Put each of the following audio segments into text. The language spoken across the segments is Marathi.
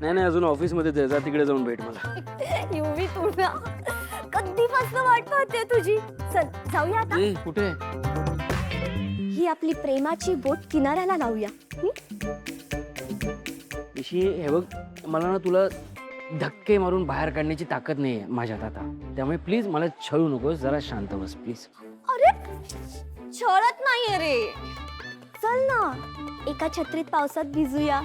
नाही नाही, अजून ऑफिसमध्येच आहे. जा तिकडे जाऊन भेट मला. युवी तू ना कधीपासून वाट पाहते तुझी. चल जाऊया आता. ए कुठे? ही आपली प्रेमाची बोट किनाऱ्याला लावूया. इशी हे बघ, मला ना तुला धक्के मारून बाहेर काढण्याची ताकद नाही आहे माझ्यात आता. त्यामुळे प्लीज मला छळू नकोस, जरा शांत बस प्लीज. अरे छळत नाहीये रे. चल ना एका छत्रीत पावसात भिजूया.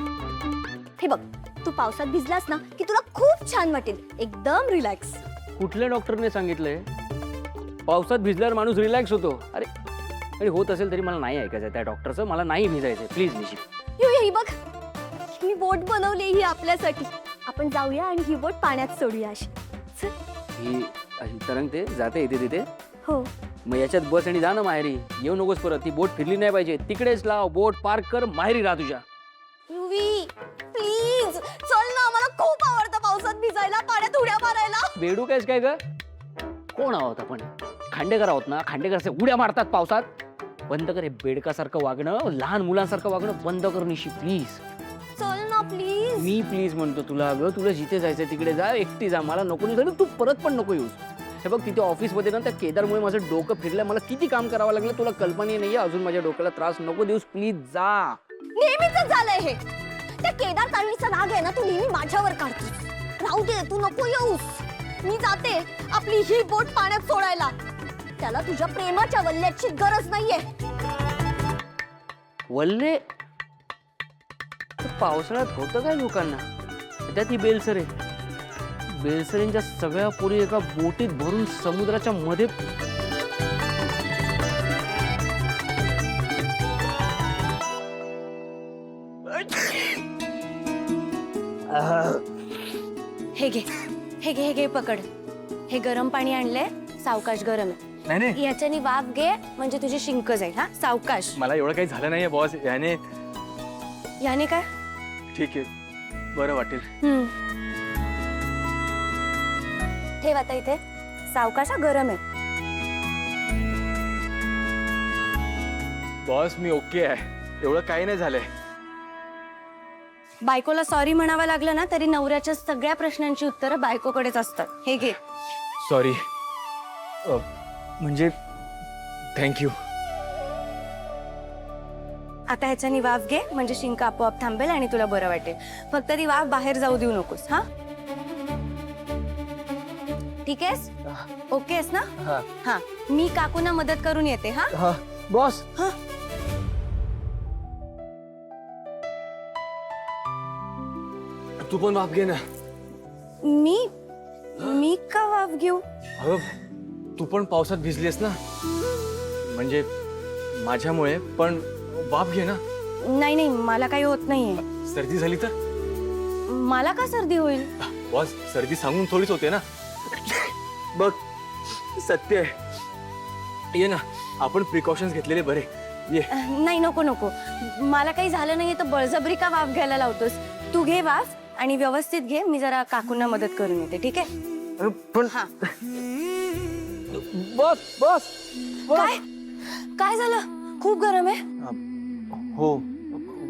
हे बघ, तू पावसात भिजलास ना की तुला खूप छान वाटेल, एकदम रिलॅक्स. कुठल्या डॉक्टरने सांगितलंय पावसात भिजल्यावर माणूस रिलॅक्स होतो? अरे आणि होत असेल तरी मला नाही ऐकायचं त्या डॉक्टरचं. मला नाही भिजायचंय प्लीज निशी. ही बघ, मी बोट बनवली ही आपल्यासाठी. आपण जाऊया आणि ही बोट पाण्यात सोडूया अशी. चल. ही अशी तरंगते जाते इथे तिथे. हो. मग याच्यात बस आणि जा ना माहेरी. येऊ नकोस परत. ती बोट फिरली नाही पाहिजे. तिकडेच लाव, बोट पार्क कर, माहेरी राहा तुझ्या. युवी प्लीज चल ना, मला खूप आवडतं पावसात भिजायला, पाण्यात उड्या मारायला. बेडू कायच काय ग? कोण आहोत आपण? खांडेकर आहोत ना? खांडेकर असे उड्या मारतात पावसात. बंद कर हे बेडकासारखं वागणं, लहान मुलांसारखं वागणं बंद कर निशी प्लीज. चल ना प्लीज. मी प्लीज म्हणतो तुला. अगं तुला जिथे जायचं तिकडे जा, एकटी जा. मला नको नाही, तू परत पण नको येऊस. हे बघ, तिथे ऑफिसमध्ये ना त्या केदारमुळे माझं डोकं फिरलं. मला किती काम करावं लागलं तुला कल्पना नाहीये. अजून माझ्या डोक्याला त्रास नको देऊस प्लीज. जा. नेहमीच झालंय हे. त्या केदार ताईचा राग आहे ना, तू नेहमी माझ्यावर काढतोस. राहू दे, तू नको येऊस. मी जाते आपली ही बोट पाण्यात सोडायला. त्याला तुझ्या प्रेमाच्या वल्ल्याची गरज नाहीये. वल्ले पावसाळ्यात होतं काय लोकांना? त्या ती बेलसरे, बेलसरेंच्या सगळ्या पोरी एका बोटीत भरून समुद्राच्या मध्ये. हे घे, हे घे, हे घे, पकड. हे गरम पाणी आणलंय, सावकाश गरम आहे. नाही नाही, याच्याने वाफ घे म्हणजे तुझी शिंक जाईल. हा सावकाश. मला एवढं काही झालं नाहीये बॉस. याने याने काय? ठीक आहे, बरं वाटेल. ठेव आता इथे. सावकाश, गरम आहे. बॉस मी ओके आहे, एवढं काही नाही झालंय. बायकोला सॉरी म्हणावं लागलं ना तरी नवऱ्याच्या सगळ्या प्रश्नांची उत्तरं बायकोकडेच असतात. हे घे. सॉरी. म्हणजे थँक्यू. आता ह्याच्यानी वाफ घे म्हणजे शिंक आपोआप थांबेल आणि तुला बरं वाटेल. फक्त ती वाफ बाहेर जाऊ देऊ नकोस. हा ठीक आहेस? ओके आहेस ना? हा, मी काकूंना मदत करून येते. हा बॉस. हा. तू पण वाफ घे ना. मी का वाफ घेऊ? अगं तू पण पावसात भिजलीस ना, म्हणजे माझ्यामुळे. पण वाफ घे ना. नाही नाही, मला काही होत नाहीये. सर्दी झाली तर? मला का सर्दी होईल? बॉस सर्दी सांगून थोडीच होते ना. बघ सत्य आहे. ये ना, आपण प्रिकॉशन्स घेतलेले बरे. ये. नाही नको नको, मला काही झालं नाहीये तर बळजबरी का वाफ घ्यायला लावतोस? तू घे वाफ आणि व्यवस्थित घे. मी जरा काकूंना मदत करून येते. ठीक आहे? पण हा. बॉस बॉस काय काय झालं? खूप गरम आहे. हो,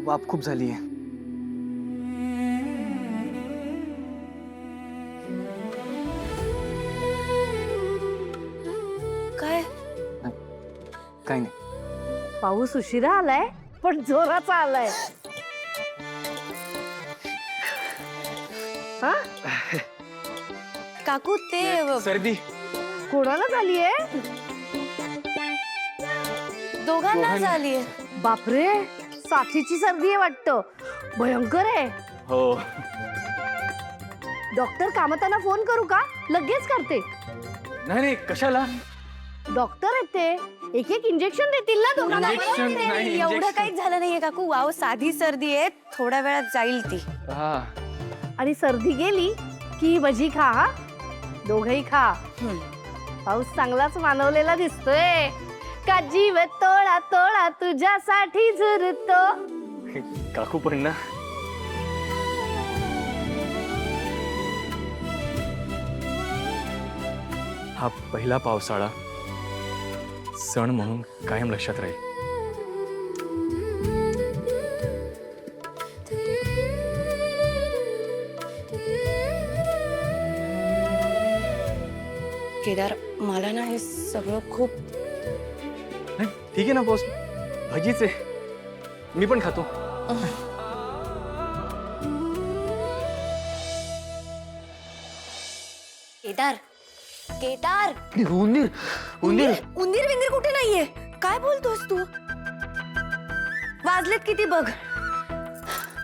वाफ खूप झाली आहे. काय? काही नाही. पाऊस उशिरा आलाय पण जोराचा आलाय. हा? काकू ते सर्दी कोणाला झालीये? दोघांना झालीये. बापरे, साथीची सर्दी आहे वाटतं. भयंकर आहे. हो. डॉक्टर कामताना फोन करू का? लगेच करते. नाही नाही, कशाला? डॉक्टर आहेत ते, एक एक इंजेक्शन देतील ना दोघांना. Injection नाही, एवढं injection. काही झालं नाहीये काकू. वाव, साधी सर्दी आहे, थोड्या वेळात जाईल ती. हा. आणि सर्दी गेली की भजी खा. हा, दोघही खा. पाऊस चांगलाच मानवलेला दिसतोय. का जीव तोडा तोडा तुझ्यासाठी झुरतो. काकू पण ना. हा पहिला पावसाळा सण म्हणून कायम लक्षात राहील. केदार मला ना हे सगळं खूप नाही, ठीक आहे ना बॉस, भजीच आहे, मी पण खातो. केदार केदार उंदीर उंदीर उंदीर विंदीर कुठे नाहीये. काय बोलतोस तू? वाजलेत किती बघ.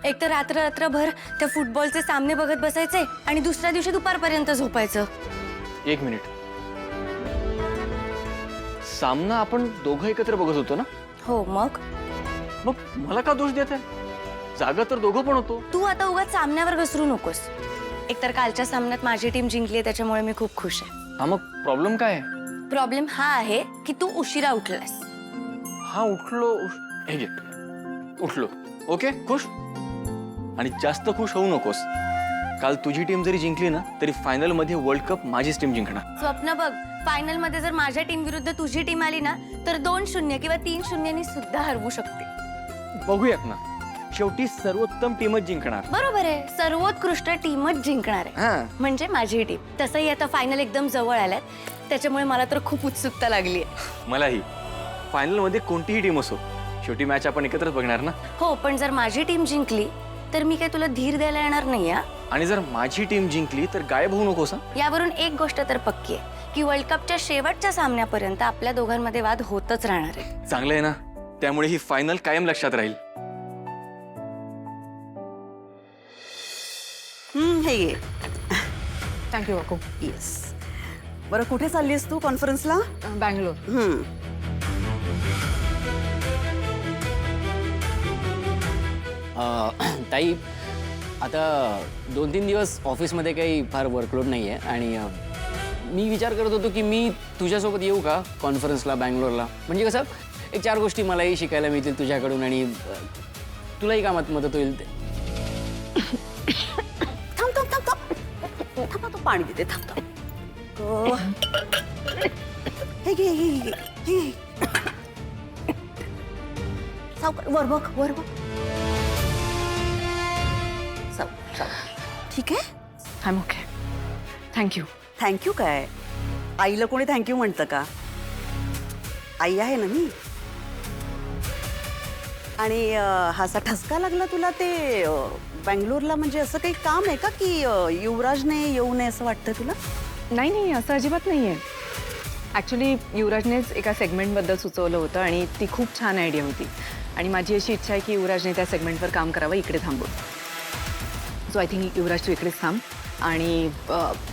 एक तर रात्रभर त्या फुटबॉलचे सामने बघत बसायचे आणि दुसऱ्या दिवशी दुपारपर्यंत झोपायचं. 1 मिनिट, सामना आपण दोघं एकत्र बघत होतो ना? हो मग मग मला का दोष देत आहे? जागा तर दोघं पण होतो. तू आता उगाच सामन्यावर घसरू नकोस. एकतर कालच्या सामन्यात माझी टीम जिंकली त्याच्यामुळे मी खूप खुश आहे. हा, मग प्रॉब्लेम काय आहे? प्रॉब्लेम हा आहे की तू उशिरा उठलास. हा, उठलो. हे घे, उठलो. ओके, खुश? आणि जास्त खुश होऊ नकोस. काल तुझी टीम जरी जिंकली ना तरी फायनल मध्ये वर्ल्ड कप माझीच टीम जिंकणार. स्वप्न बघ, फायनल मध्ये जर माझ्या टीम विरुद्ध तुझी टीम आली ना तर 2-0 किंवा 3-0 सुद्धा हरवू शकते. बघूयात ना, शेवटी सर्वोत्तम टीमच जिंकणार. बरोबर आहे, सर्वोत्कृष्ट टीमच जिंकणार आहे. हा, म्हणजे माझी टीम. तसंही आता फायनल एकदम जवळ आल्यात त्याच्यामुळे मला तर खूप उत्सुकता लागली आहे. मलाही. फायनल मध्ये कोणतीही टीम असो, शेवटी मॅच आपण एकत्रच बघणार ना. हो, पण जर माझी टीम जिंकली तर मी काय तुला धीर द्यायला येणार नाही. आणि जर माझी टीम जिंकली तर गायब होऊ नकोस. हा? यावरून एक गोष्ट तर पक्की आहे की वर्ल्ड कपच्या शेवटच्या सामन्यापर्यंत आपल्या दोघांमध्ये वाद होतच राहणार आहे. चांगलं आहे ना, त्यामुळे ही फायनल कायम लक्षात राहील. हे घे. थँक्यू काकू. येस. बरं, कुठे चाललीस तू कॉन्फरन्सला? बँगलोर. ताई, आता 2-3 दिवस ऑफिसमध्ये काही फार वर्कलोड नाही आहे आणि मी विचार करत होतो की मी तुझ्यासोबत येऊ का कॉन्फरन्सला बँगलोरला. म्हणजे कसं, एक 4 गोष्टी मलाही शिकायला मिळतील तुझ्याकडून आणि तुलाही कामात मदत होईल. थांब थांब थांब थांब थांब, तू पाणी देते. थांब थांब. हे घे, हे घे, हे घे. सावकाश, वर बघ, वर बघ. ठीक आहे. I am okay. Thank you. Thank you काय? आईला कोणी थँक्यू म्हणतं का? आई आहे ना मी. आणि हा असा ठसका लागला तुला ते बँगलोरला, म्हणजे असं काही काम आहे का की युवराजने येऊ नये असं वाटतं तुला? नाही नाही, असं अजिबात नाही आहे. ॲक्च्युली युवराजनेच एका सेगमेंटबद्दल सुचवलं होतं आणि ती खूप छान आयडिया होती. आणि माझी अशी इच्छा आहे की युवराजने त्या सेगमेंटवर काम करावं इकडे थांबून. सो आय थिंक युवराज तू इकडेच थांब. आणि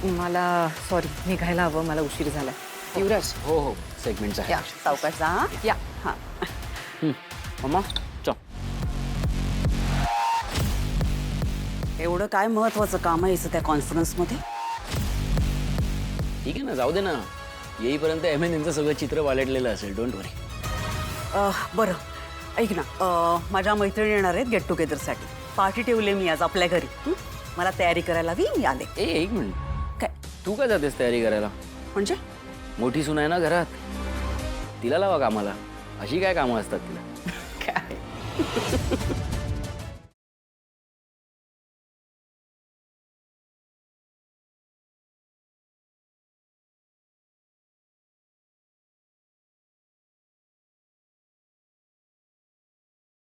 मला सॉरी निघायला हवं, मला उशीर झाला. युवराज. हो हो, सेगमेंटचा या, सावकाश जा. हा? या. हा. मम्मा चल. एवढं काय महत्वाचं काम आहे हिचं त्या कॉन्फरन्समध्ये? ठीक आहे ना, जाऊ दे ना. येईपर्यंत MNNचं सगळं चित्र वालटलेलं असेल. डोंट वरी. बरं, ऐक ना, माझ्या मैत्रिणी येणार आहेत गेट टुगेदरसाठी. पार्टी ठेवली मी आज आपल्या घरी. मला तयारी करायला हवी, मी आले. एक मिनिट, काय तू काय जातेस तयारी करायला? म्हणजे? मोठी सून आहे ना घरात, तिला लावा कामाला. अशी काय कामं असतात तिला? काय